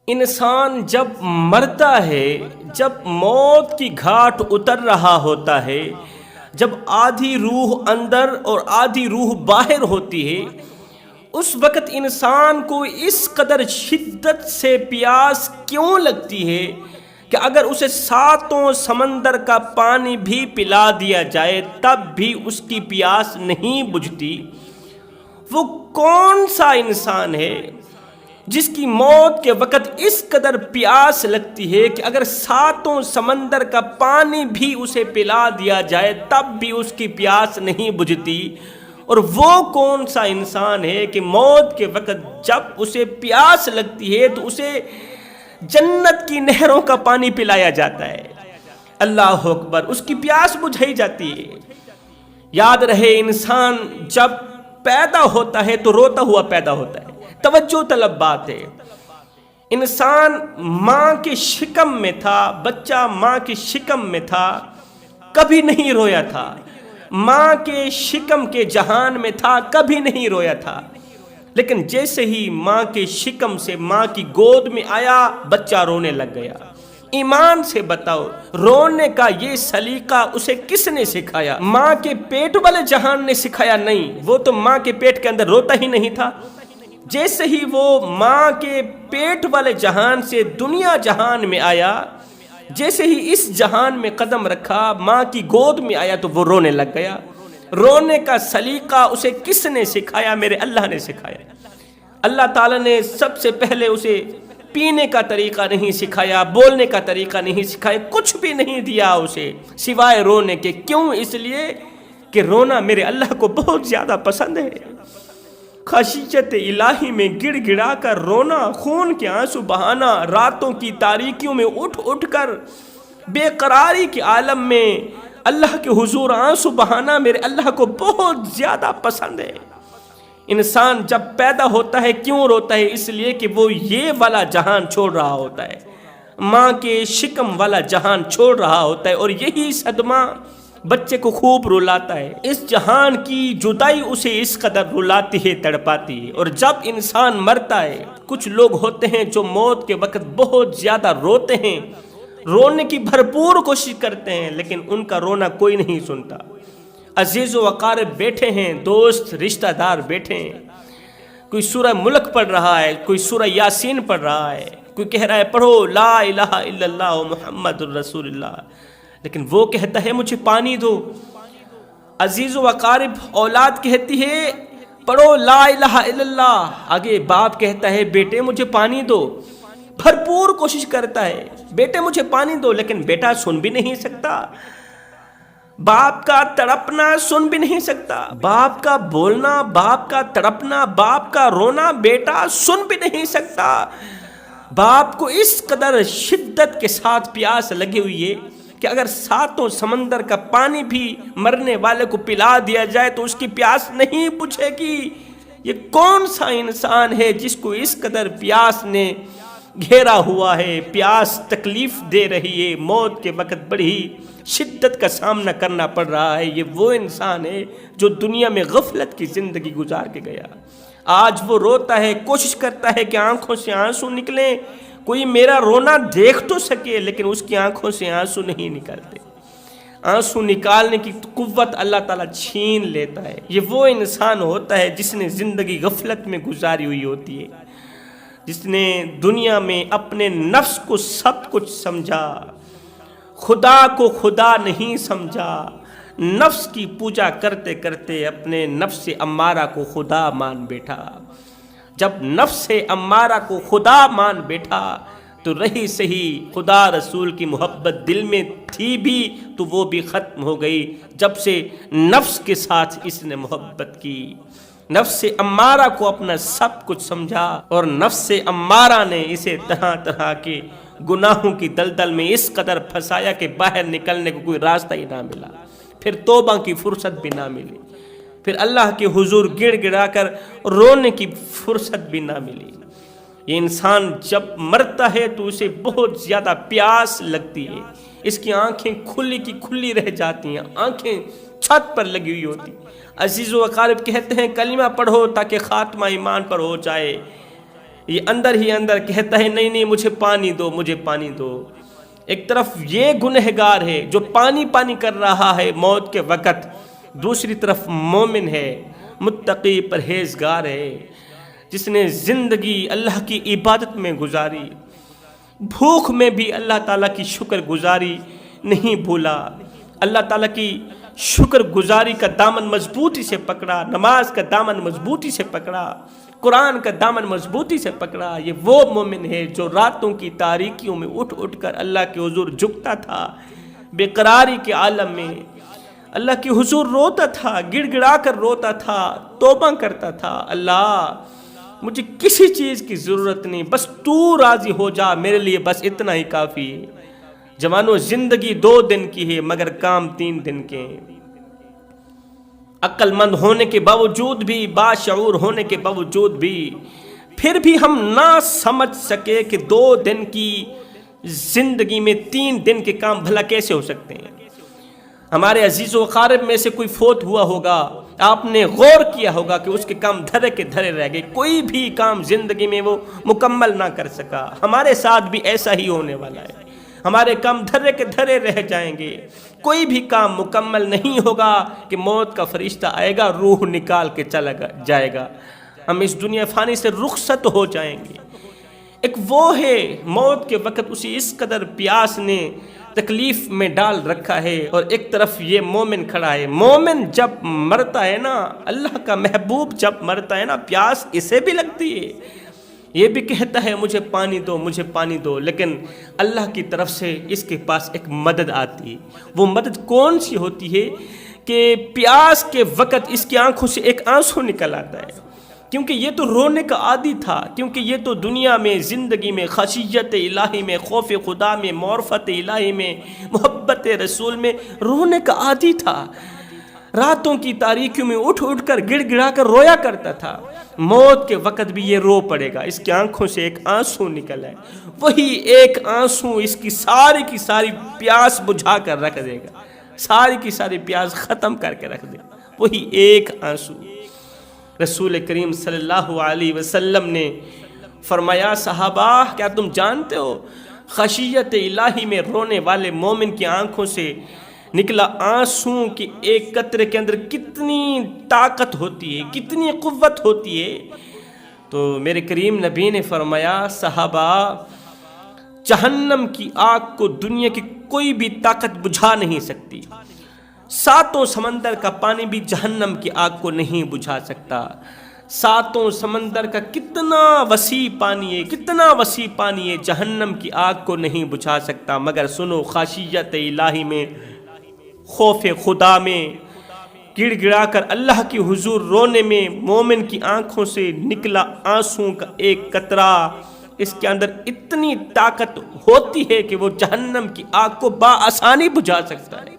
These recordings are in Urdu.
انسان جب مرتا ہے، جب موت کی گھاٹ اتر رہا ہوتا ہے، جب آدھی روح اندر اور آدھی روح باہر ہوتی ہے، اس وقت انسان کو اس قدر شدت سے پیاس کیوں لگتی ہے کہ اگر اسے ساتوں سمندر کا پانی بھی پلا دیا جائے تب بھی اس کی پیاس نہیں بجھتی؟ وہ کون سا انسان ہے جس کی موت کے وقت اس قدر پیاس لگتی ہے کہ اگر ساتوں سمندر کا پانی بھی اسے پلا دیا جائے تب بھی اس کی پیاس نہیں بجھتی؟ اور وہ کون سا انسان ہے کہ موت کے وقت جب اسے پیاس لگتی ہے تو اسے جنت کی نہروں کا پانی پلایا جاتا ہے؟ اللہ اکبر، اس کی پیاس بجھائی جاتی ہے۔ یاد رہے، انسان جب پیدا ہوتا ہے تو روتا ہوا پیدا ہوتا ہے۔ توجہ طلب بات ہے، انسان ماں کے شکم میں تھا، بچہ ماں کے شکم میں تھا، کبھی نہیں رویا تھا۔ ماں کے شکم کے جہان میں تھا، کبھی نہیں رویا تھا، لیکن جیسے ہی ماں کے شکم سے ماں کی گود میں آیا بچہ رونے لگ گیا۔ ایمان سے بتاؤ، رونے کا یہ سلیقہ اسے کس نے سکھایا؟ ماں کے پیٹ والے جہان نے سکھایا؟ نہیں، وہ تو ماں کے پیٹ کے اندر روتا ہی نہیں تھا۔ جیسے ہی وہ ماں کے پیٹ والے جہان سے دنیا جہان میں آیا، جیسے ہی اس جہان میں قدم رکھا، ماں کی گود میں آیا تو وہ رونے لگ گیا۔ رونے کا سلیقہ اسے کس نے سکھایا؟ میرے اللہ نے سکھایا۔ اللہ تعالیٰ نے سب سے پہلے اسے پینے کا طریقہ نہیں سکھایا، بولنے کا طریقہ نہیں سکھایا، کچھ بھی نہیں دیا اسے سوائے رونے کے۔ کیوں؟ اس لیے کہ رونا میرے اللہ کو بہت زیادہ پسند ہے۔ خشیت الہی میں گڑ گڑا کر رونا، خون کے آنسو بہانا، راتوں کی تاریکیوں میں اٹھ اٹھ کر بے قراری کے عالم میں اللہ کے حضور آنسو بہانا میرے اللہ کو بہت زیادہ پسند ہے۔ انسان جب پیدا ہوتا ہے کیوں روتا ہے؟ اس لیے کہ وہ یہ والا جہان چھوڑ رہا ہوتا ہے، ماں کے شکم والا جہان چھوڑ رہا ہوتا ہے، اور یہی صدمہ بچے کو خوب رلاتا ہے۔ اس جہان کی جدائی اسے اس قدر رلاتی ہے، تڑپاتی ہے۔ اور جب انسان مرتا ہے، کچھ لوگ ہوتے ہیں جو موت کے وقت بہت زیادہ روتے ہیں، رونے کی بھرپور کوشش کرتے ہیں، لیکن ان کا رونا کوئی نہیں سنتا۔ عزیز و اقارب بیٹھے ہیں، دوست رشتہ دار بیٹھے ہیں، کوئی سورہ ملک پڑھ رہا ہے، کوئی سورہ یاسین پڑھ رہا ہے، کوئی کہہ رہا ہے پڑھو لا الہ الا اللہ محمد الرسول اللہ، لیکن وہ کہتا ہے مجھے پانی دو۔ عزیز و اقارب اولاد کہتی ہے پڑھو لا الہ الا اللہ، آگے باپ کہتا ہے بیٹے مجھے پانی دو۔ بھرپور کوشش کرتا ہے بیٹے مجھے پانی دو، لیکن بیٹا سن بھی نہیں سکتا، باپ کا تڑپنا سن بھی نہیں سکتا، باپ کا بولنا، باپ کا تڑپنا، باپ کا رونا بیٹا سن بھی نہیں سکتا۔ باپ کو اس قدر شدت کے ساتھ پیاس لگی ہوئی ہے کہ اگر ساتوں سمندر کا پانی بھی مرنے والے کو پلا دیا جائے تو اس کی پیاس نہیں بجھے گی۔ یہ کون سا انسان ہے جس کو اس قدر پیاس نے گھیرا ہوا ہے، پیاس تکلیف دے رہی ہے، موت کے وقت بڑی شدت کا سامنا کرنا پڑ رہا ہے؟ یہ وہ انسان ہے جو دنیا میں غفلت کی زندگی گزار کے گیا۔ آج وہ روتا ہے، کوشش کرتا ہے کہ آنکھوں سے آنسو نکلیں، کوئی میرا رونا دیکھ تو سکے، لیکن اس کی آنکھوں سے آنسو نہیں نکلتے۔ آنسو نکالنے کی قوت اللہ تعالیٰ چھین لیتا ہے۔ یہ وہ انسان ہوتا ہے جس نے زندگی غفلت میں گزاری ہوئی ہوتی ہے، جس نے دنیا میں اپنے نفس کو سب کچھ سمجھا، خدا کو خدا نہیں سمجھا، نفس کی پوجا کرتے کرتے اپنے نفس امارہ کو خدا مان بیٹھا۔ جب نفس امارہ کو خدا مان بیٹھا تو رہی سہی خدا رسول کی محبت دل میں تھی بھی تو وہ بھی ختم ہو گئی، جب سے نفس کے ساتھ اس نے محبت کی۔ نفس امارہ کو اپنا سب کچھ سمجھا، اور نفس امارہ نے اسے طرح طرح کے گناہوں کی دلدل میں اس قدر پھنسایا کہ باہر نکلنے کو کوئی راستہ ہی نہ ملا، پھر توبہ کی فرصت بھی نہ ملی، پھر اللہ کے حضور گڑ گڑا کر رونے کی فرصت بھی نہ ملی۔ یہ انسان جب مرتا ہے تو اسے بہت زیادہ پیاس لگتی ہے، اس کی آنکھیں کھلی کی کھلی رہ جاتی ہیں، آنکھیں چھت پر لگی ہوئی ہوتی۔ عزیز و اقارب کہتے ہیں کلمہ پڑھو تاکہ خاتمہ ایمان پر ہو جائے، یہ اندر ہی اندر کہتا ہے نہیں نہیں مجھے پانی دو، مجھے پانی دو۔ ایک طرف یہ گنہگار ہے جو پانی پانی کر رہا ہے موت کے وقت، دوسری طرف مومن ہے، متقی پرہیزگار ہے، جس نے زندگی اللہ کی عبادت میں گزاری، بھوک میں بھی اللہ تعالیٰ کی شکر گزاری نہیں بھولا، اللہ تعالیٰ کی شکر گزاری کا دامن مضبوطی سے پکڑا، نماز کا دامن مضبوطی سے پکڑا، قرآن کا دامن مضبوطی سے پکڑا۔ یہ وہ مومن ہے جو راتوں کی تاریکیوں میں اٹھ اٹھ کر اللہ کے حضور جھکتا تھا، بے قراری کے عالم میں اللہ کے حضور روتا تھا، گڑ گڑا کر روتا تھا، توبہ کرتا تھا، اللہ مجھے کسی چیز کی ضرورت نہیں، بس تو راضی ہو جا، میرے لیے بس اتنا ہی کافی ہے۔ جوانوں، زندگی 2 دن کی ہے مگر کام 3 دن کے ہیں۔ عقل مند ہونے کے باوجود بھی، باشعور ہونے کے باوجود بھی، پھر بھی ہم نہ سمجھ سکے کہ 2 دن کی زندگی میں 3 دن کے کام بھلا کیسے ہو سکتے ہیں۔ ہمارے عزیز و اقارب میں سے کوئی فوت ہوا ہوگا، آپ نے غور کیا ہوگا کہ اس کے کام دھرے کے دھرے رہ گئے، کوئی بھی کام زندگی میں وہ مکمل نہ کر سکا۔ ہمارے ساتھ بھی ایسا ہی ہونے والا ہے، ہمارے کام دھرے کے دھرے رہ جائیں گے، کوئی بھی کام مکمل نہیں ہوگا کہ موت کا فرشتہ آئے گا، روح نکال کے چلا جائے گا، ہم اس دنیا فانی سے رخصت ہو جائیں گے۔ ایک وہ ہے موت کے وقت اسی اس قدر پیاس نے تکلیف میں ڈال رکھا ہے، اور ایک طرف یہ مومن کھڑا ہے۔ مومن جب مرتا ہے نا، اللہ کا محبوب جب مرتا ہے نا، پیاس اسے بھی لگتی ہے، یہ بھی کہتا ہے مجھے پانی دو، مجھے پانی دو، لیکن اللہ کی طرف سے اس کے پاس ایک مدد آتی ہے۔ وہ مدد کون سی ہوتی ہے کہ پیاس کے وقت اس کی آنکھوں سے ایک آنسو نکل آتا ہے، کیونکہ یہ تو رونے کا عادی تھا، کیونکہ یہ تو دنیا میں، زندگی میں، خشیت الہی میں، خوف خدا میں، معرفت الہی میں، محبت رسول میں رونے کا عادی تھا، راتوں کی تاریکیوں میں اٹھ اٹھ کر گڑ گڑا کر رویا کرتا تھا۔ موت کے وقت بھی یہ رو پڑے گا، اس کی آنکھوں سے ایک آنسو نکل ہے، وہی ایک آنسو اس کی ساری پیاس بجھا کر رکھ دے گا، ساری پیاس ختم کر کے رکھ دے گا، وہی ایک آنسو۔ رسول کریم صلی اللہ علیہ وسلم نے فرمایا، صحابہ کیا تم جانتے ہو خشیت الہی میں رونے والے مومن کی آنکھوں سے نکلا آنسو کی ایک قطرے کے اندر کتنی طاقت ہوتی ہے، کتنی قوت ہوتی ہے؟ تو میرے کریم نبی نے فرمایا، صحابہ جہنم کی آگ کو دنیا کی کوئی بھی طاقت بجھا نہیں سکتی، 7 سمندر کا پانی بھی جہنم کی آگ کو نہیں بجھا سکتا۔ 7 سمندر کا کتنا وسیع پانی ہے، کتنا وسیع پانی ہے، جہنم کی آگ کو نہیں بجھا سکتا۔ مگر سنو، خشیت الہی میں، خوف خدا میں گڑ گڑا کر اللہ کی حضور رونے میں، مومن کی آنکھوں سے نکلا آنسو کا ایک قطرہ، اس کے اندر اتنی طاقت ہوتی ہے کہ وہ جہنم کی آگ کو بآسانی بجھا سکتا ہے۔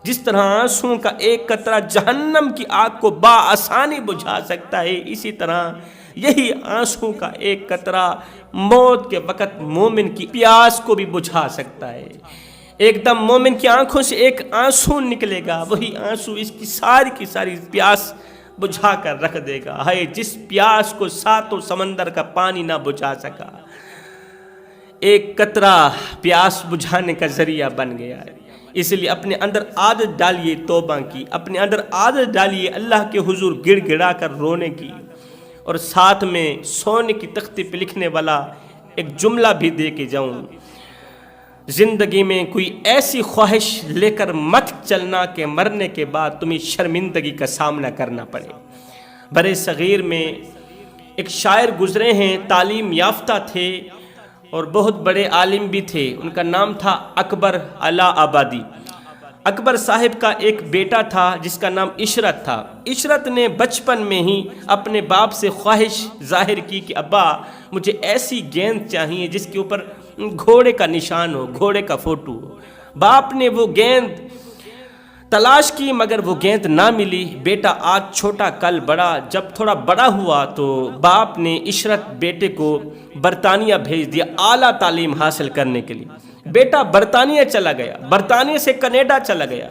جس طرح آنسو کا ایک قطرہ جہنم کی آگ کو بآسانی بجھا سکتا ہے، اسی طرح یہی آنسو کا ایک قطرہ موت کے وقت مومن کی پیاس کو بھی بجھا سکتا ہے۔ ایک دم مومن کی آنکھوں سے ایک آنسو نکلے گا، وہی آنسو اس کی ساری پیاس بجھا کر رکھ دے گا۔ ہے جس پیاس کو 7 سمندر کا پانی نہ بجھا سکا، ایک قطرہ پیاس بجھانے کا ذریعہ بن گیا ہے۔ اس لیے اپنے اندر عادت ڈالیے توبہ کی، اپنے اندر عادت ڈالیے اللہ کے حضور گڑ گڑا کر رونے کی، اور ساتھ میں سونے کی تختی پہ لکھنے والا ایک جملہ بھی دے کے جاؤں، زندگی میں کوئی ایسی خواہش لے کر مت چلنا کہ مرنے کے بعد تمہیں شرمندگی کا سامنا کرنا پڑے۔ برے صغیر میں ایک شاعر گزرے ہیں، تعلیم یافتہ تھے اور بہت بڑے عالم بھی تھے، ان کا نام تھا اکبر الہ آبادی۔ اکبر صاحب کا ایک بیٹا تھا جس کا نام عشرت تھا۔ عشرت نے بچپن میں ہی اپنے باپ سے خواہش ظاہر کی کہ ابا مجھے ایسی گیند چاہیے جس کے اوپر گھوڑے کا نشان ہو، گھوڑے کا فوٹو ہو۔ باپ نے وہ گیند تلاش کی مگر وہ گیند نہ ملی۔ بیٹا آج چھوٹا کل بڑا، جب تھوڑا بڑا ہوا تو باپ نے عشرت بیٹے کو برطانیہ بھیج دیا اعلیٰ تعلیم حاصل کرنے کے لیے۔ بیٹا برطانیہ چلا گیا، برطانیہ سے کینیڈا چلا گیا۔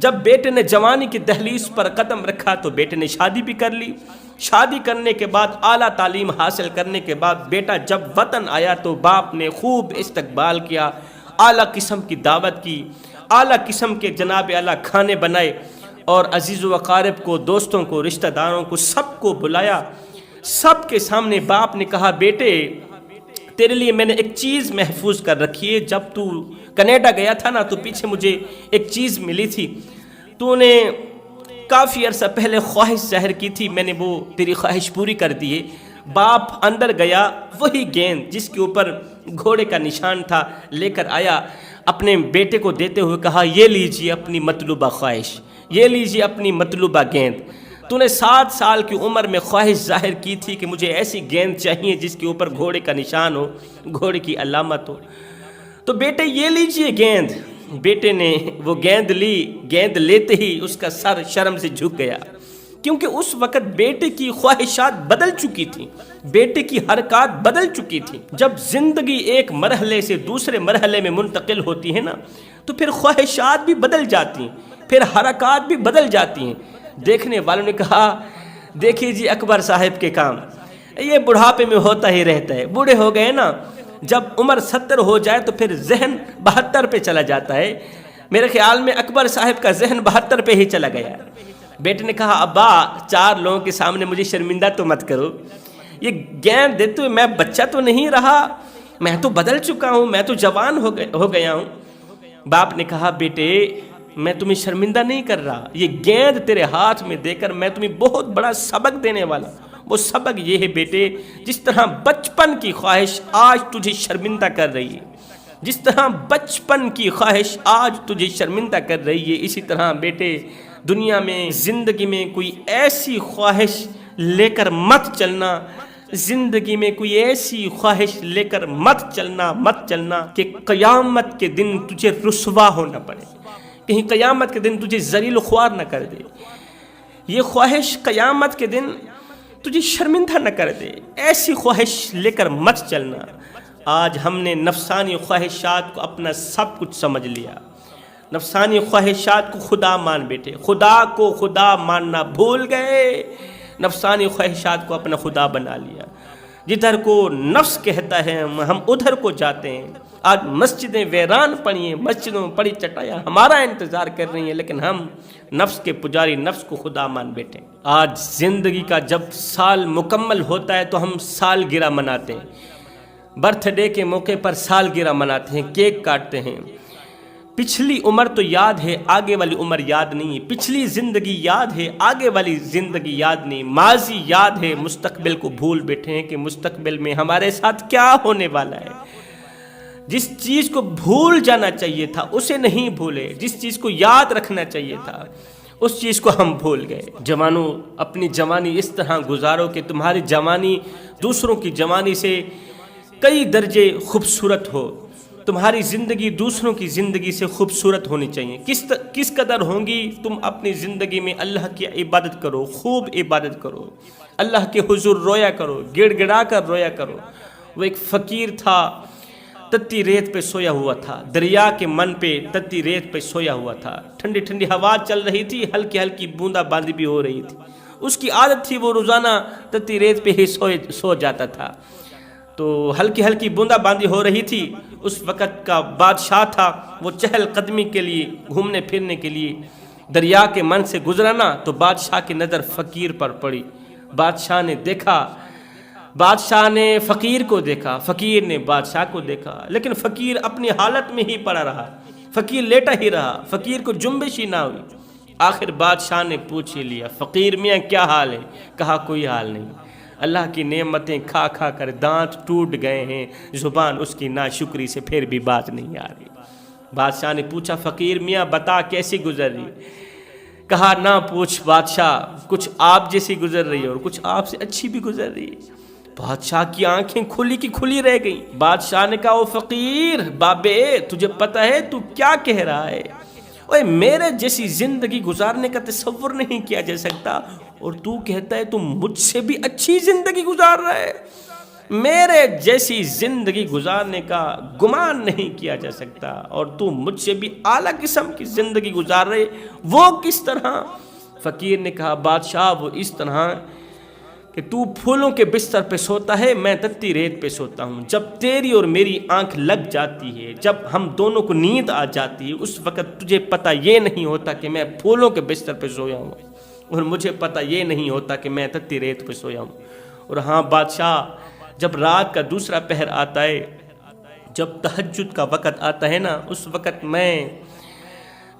جب بیٹے نے جوانی کی دہلیز پر قدم رکھا تو بیٹے نے شادی بھی کر لی. شادی کرنے کے بعد اعلیٰ تعلیم حاصل کرنے کے بعد بیٹا جب وطن آیا تو باپ نے خوب استقبال کیا، اعلیٰ قسم کی دعوت کی، اعلیٰ قسم کے جناب اعلیٰ کھانے بنائے اور عزیز و اقارب کو، دوستوں کو، رشتہ داروں کو، سب کو بلایا. سب کے سامنے باپ نے کہا بیٹے تیرے لیے میں نے ایک چیز محفوظ کر رکھی ہے. جب تو کینیڈا گیا تھا نا تو پیچھے مجھے ایک چیز ملی تھی، تو نے کافی عرصہ پہلے خواہش ظاہر کی تھی، میں نے وہ تیری خواہش پوری کر دی ہے. باپ اندر گیا، وہی گیند جس کے اوپر گھوڑے کا نشان تھا لے کر آیا، اپنے بیٹے کو دیتے ہوئے کہا یہ لیجیے اپنی مطلوبہ خواہش، یہ لیجیے اپنی مطلوبہ گیند. تو نے 7 سال کی عمر میں خواہش ظاہر کی تھی کہ مجھے ایسی گیند چاہیے جس کے اوپر گھوڑے کا نشان ہو، گھوڑے کی علامت ہو. تو بیٹے یہ لیجیے گیند. بیٹے نے وہ گیند لی. گیند لیتے ہی اس کا سر شرم سے جھک گیا، کیونکہ اس وقت بیٹے کی خواہشات بدل چکی تھی، بیٹے کی حرکات بدل چکی تھی. جب زندگی ایک مرحلے سے دوسرے مرحلے میں منتقل ہوتی ہے نا تو پھر خواہشات بھی بدل جاتی ہیں، پھر حرکات بھی بدل جاتی ہیں. دیکھنے والوں نے کہا دیکھیے جی اکبر صاحب کے کام، یہ بڑھاپے میں ہوتا ہی رہتا ہے، بوڑھے ہو گئے نا، جب عمر 70 ہو جائے تو پھر ذہن 72 پہ چلا جاتا ہے. میرے خیال میں اکبر صاحب کا ذہن 72 پہ ہی چلا گیا. بیٹے نے کہا ابا 4 لوگوں کے سامنے مجھے شرمندہ تو مت کرو، یہ گیند دیتے ہوئے میں بچہ تو نہیں رہا، میں تو بدل چکا ہوں، میں تو جوان ہو گیا ہوں. باپ نے کہا بیٹے میں تمہیں شرمندہ نہیں کر رہا، یہ گیند تیرے ہاتھ میں دے کر میں تمہیں بہت بڑا سبق دینے والا. وہ سبق یہ ہے بیٹے، جس طرح بچپن کی خواہش آج تجھے شرمندہ کر رہی ہے، جس طرح بچپن کی خواہش آج تجھے شرمندہ کر رہی ہے، اسی طرح بیٹے دنیا میں زندگی میں کوئی ایسی خواہش لے کر مت چلنا، زندگی میں کوئی ایسی خواہش لے کر مت چلنا کہ قیامت کے دن تجھے رسوا ہونا پڑے، کہیں قیامت کے دن تجھے ذلیل و خوار نہ کر دے. یہ خواہش قیامت کے دن تجھے شرمندہ نہ کر دے، ایسی خواہش لے کر مت چلنا. آج ہم نے نفسانی خواہشات کو اپنا سب کچھ سمجھ لیا، نفسانی خواہشات کو خدا مان بیٹھے، خدا کو خدا ماننا بھول گئے، نفسانی خواہشات کو اپنا خدا بنا لیا. جدھر کو نفس کہتا ہے ہم ادھر کو جاتے ہیں. آج مسجدیں ویران پڑی ہیں، مسجدوں میں پڑی چٹائیاں ہمارا انتظار کر رہی ہیں، لیکن ہم نفس کے پجاری نفس کو خدا مان بیٹھے. آج زندگی کا جب سال مکمل ہوتا ہے تو ہم سالگرہ مناتے ہیں، برتھ ڈے کے موقع پر سالگرہ مناتے ہیں، کیک کاٹتے ہیں. پچھلی عمر تو یاد ہے، آگے والی عمر یاد نہیں ہے. پچھلی زندگی یاد ہے، آگے والی زندگی یاد نہیں. ماضی یاد ہے، مستقبل کو بھول بیٹھے ہیں کہ مستقبل میں ہمارے ساتھ کیا ہونے والا ہے. جس چیز کو بھول جانا چاہیے تھا اسے نہیں بھولے، جس چیز کو یاد رکھنا چاہیے تھا اس چیز کو ہم بھول گئے. جوانوں اپنی جوانی اس طرح گزارو کہ تمہاری جوانی دوسروں کی جوانی سے کئی درجے خوبصورت ہو، تمہاری زندگی دوسروں کی زندگی سے خوبصورت ہونی چاہیے. کس قدر ہوں گی تم اپنی زندگی میں اللہ کی عبادت کرو، خوب عبادت کرو، اللہ کے حضور رویا کرو، گڑ گڑا کر رویا کرو. وہ ایک فقیر تھا، تتی ریت پہ سویا ہوا تھا، دریا کے من پہ تتی ریت پہ سویا ہوا تھا. ٹھنڈی ٹھنڈی ہوا چل رہی تھی، ہلکی ہلکی بوندا باندی بھی ہو رہی تھی. اس کی عادت تھی وہ روزانہ تتی ریت پہ ہی سو جاتا تھا. تو ہلکی ہلکی بوندا باندی ہو رہی تھی. اس وقت کا بادشاہ تھا، وہ چہل قدمی کے لیے، گھومنے پھرنے کے لیے دریا کے من سے گزرنا تو بادشاہ کی نظر فقیر پر پڑی. بادشاہ نے دیکھا، بادشاہ نے فقیر کو دیکھا، فقیر نے بادشاہ کو دیکھا، لیکن فقیر اپنی حالت میں ہی پڑا رہا، فقیر لیٹا ہی رہا، فقیر کو جنبش ہی نہ ہوئی. آخر بادشاہ نے پوچھ ہی لیا فقیر میاں کیا حال ہے؟ کہا کوئی حال نہیں، اللہ کی نعمتیں کھا کھا کر دانت ٹوٹ گئے ہیں، زبان اس کی ناشکری سے پھر بھی بات نہیں آ رہی. بادشاہ نے پوچھا فقیر میاں بتا کیسی گزر رہی؟ کہا نہ پوچھ بادشاہ، کچھ آپ جیسی گزر رہی ہے اور کچھ آپ سے اچھی بھی گزر رہی ہے. بادشاہ کی آنکھیں کھلی کی کھلی رہ گئیں. بادشاہ نے کہا او فقیر بابے تجھے پتہ ہے تو کیا کہہ رہا ہے؟ اوے میرے جیسی زندگی گزارنے کا تصور نہیں کیا جا سکتا، اور تو کہتا ہے تم مجھ سے بھی اچھی زندگی گزار رہا ہے. میرے جیسی زندگی گزارنے کا گمان نہیں کیا جا سکتا، اور تو مجھ سے بھی اعلیٰ قسم کی زندگی گزار رہے، وہ کس طرح؟ فقیر نے کہا بادشاہ وہ اس طرح کہ تو پھولوں کے بستر پہ سوتا ہے، میں تتی ریت پہ سوتا ہوں۔ جب تیری اور میری آنکھ لگ جاتی ہے، جب ہم دونوں کو نیند آ جاتی ہے، اس وقت تجھے پتہ یہ نہیں ہوتا کہ میں پھولوں کے بستر پہ سویا ہوں، اور مجھے پتہ یہ نہیں ہوتا کہ میں تتی ریت پہ سویا ہوں۔ اور ہاں بادشاہ، جب رات کا دوسرا پہر آتا ہے، جب تہجد کا وقت آتا ہے نا، اس وقت میں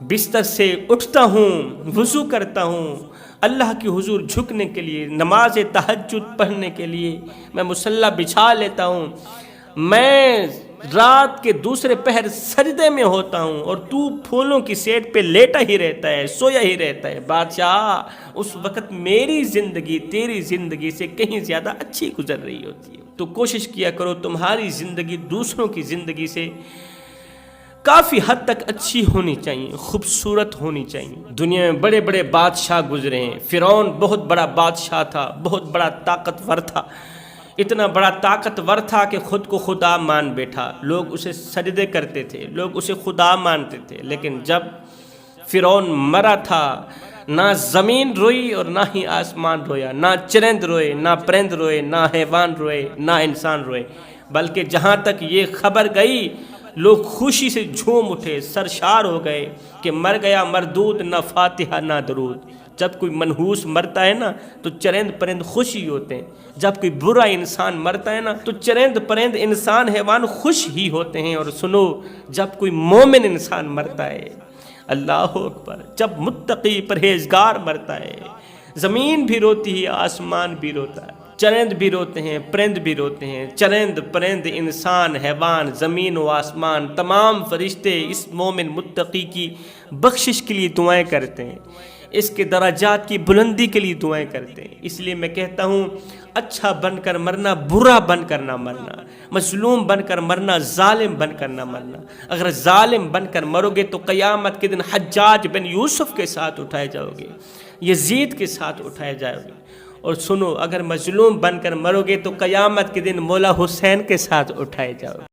بستر سے اٹھتا ہوں، وضو کرتا ہوں، اللہ کی حضور جھکنے کے لیے، نماز تہجد پڑھنے کے لیے میں مصلی بچھا لیتا ہوں، میں رات کے دوسرے پہر سجدے میں ہوتا ہوں، اور تو پھولوں کی سیٹ پہ لیٹا ہی رہتا ہے، سویا ہی رہتا ہے۔ بادشاہ اس وقت میری زندگی تیری زندگی سے کہیں زیادہ اچھی گزر رہی ہوتی ہے، تو کوشش کیا کرو تمہاری زندگی دوسروں کی زندگی سے کافی حد تک اچھی ہونی چاہیے، خوبصورت ہونی چاہیے۔ دنیا میں بڑے بڑے بادشاہ گزرے ہیں، فرعون بہت بڑا بادشاہ تھا، بہت بڑا طاقتور تھا، اتنا بڑا طاقتور تھا کہ خود کو خدا مان بیٹھا، لوگ اسے سجدے کرتے تھے، لوگ اسے خدا مانتے تھے، لیکن جب فرعون مرا تھا، نہ زمین روئی اور نہ ہی آسمان رویا، نہ چرند روئے، نہ پرند روئے، نہ حیوان روئے، نہ انسان روئے، بلکہ جہاں تک یہ خبر گئی لوگ خوشی سے جھوم اٹھے، سرشار ہو گئے کہ مر گیا مردود، نہ فاتحہ نہ درود۔ جب کوئی منحوس مرتا ہے نا تو چرند پرند خوشی ہوتے ہیں، جب کوئی برا انسان مرتا ہے نا تو چرند پرند انسان حیوان خوش ہی ہوتے ہیں۔ اور سنو، جب کوئی مومن انسان مرتا ہے، اللہ اکبر، جب متقی پرہیزگار مرتا ہے، زمین بھی روتی ہے، آسمان بھی روتا ہے، چرند بھی روتے ہیں، پرند بھی روتے ہیں، چرند پرند انسان حیوان زمین و آسمان تمام فرشتے اس مومن متقی کی بخشش کے لیے دعائیں کرتے ہیں، اس کے درجات کی بلندی کے لیے دعائیں کرتے ہیں۔ اس لیے میں کہتا ہوں اچھا بن کر مرنا، برا بن کر نہ مرنا، مظلوم بن کر مرنا، ظالم بن کر نہ مرنا۔ اگر ظالم بن کر مرو گے تو قیامت کے دن حجاج بن یوسف کے ساتھ اٹھائے جاؤ گے، یزید کے ساتھ اٹھائے جاؤ گے۔ اور سنو، اگر مظلوم بن کر مرو گے تو قیامت کے دن مولا حسین کے ساتھ اٹھائے جاؤ گے۔